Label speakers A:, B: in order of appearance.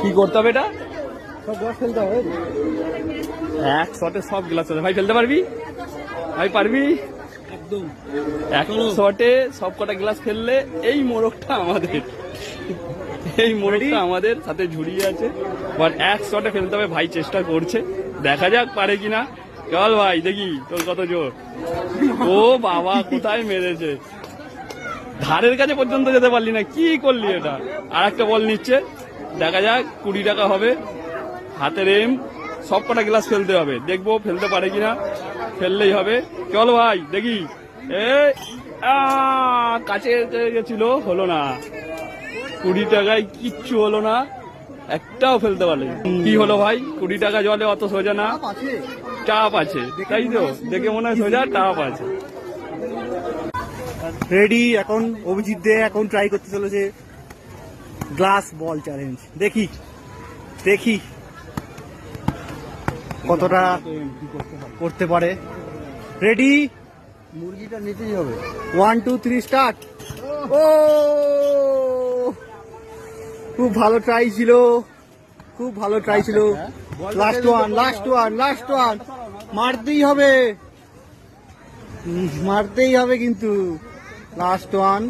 A: কি করতে হবে এটা?
B: সব গ্লাস ফেলতে হবে।
A: এক শটে সব গ্লাস ভাই ফেলতে পারবি? ভাই পারবি?
B: একদম
A: এক শটে সব কটা গ্লাস ফেললে এই মোড়কটা আমাদের, এই মোড়কটা আমাদের সাথে ঝুড়িয়ে আছে। বাট এক শটে ফেলতে হবে, ভাই চেষ্টা করছে, দেখা যাক পারে কিনা। চল ভাই দেখি তোর কত জোর। ও বাবা কোথায় মেরেছে, ধারের কাছে পর্যন্ত যেতে পারলি না, কি করলি এটা? আর একটা বল নিচ্ছে, দেখা যাক 20 টাকা হবে। হাতের এম, সব কটা গ্লাস ফেলতে হবে, দেখবো ফেলতে পারে কিনা। ফেললেই হবে। চল ভাই দেখি। কাছে গেছিল, হলো না। 20 টাকায় কিচ্ছু হলো না, একটাও ফেলতে পারলে। কি হলো ভাই? 20 টাকা জলে অত সোজা না, চাপ আছে, তাই তো? দেখে মনে হয় সোজা, চাপ আছে।
B: রেডি। এখন অভিজিৎ দে এখন ট্রাই করতে চলেছে গ্লাস বল চ্যালেঞ্জ। দেখি দেখি কতটা করতে পারে। রেডি, মুরগিটা নিতেই হবে। 1 2 3 স্টার্ট। ও খুব ভালো ট্রাই ছিল, খুব ভালো ট্রাই ছিল। Last one, last one, last one. মারতেই হবে, মারতেই হবে কিন্তু। Last one.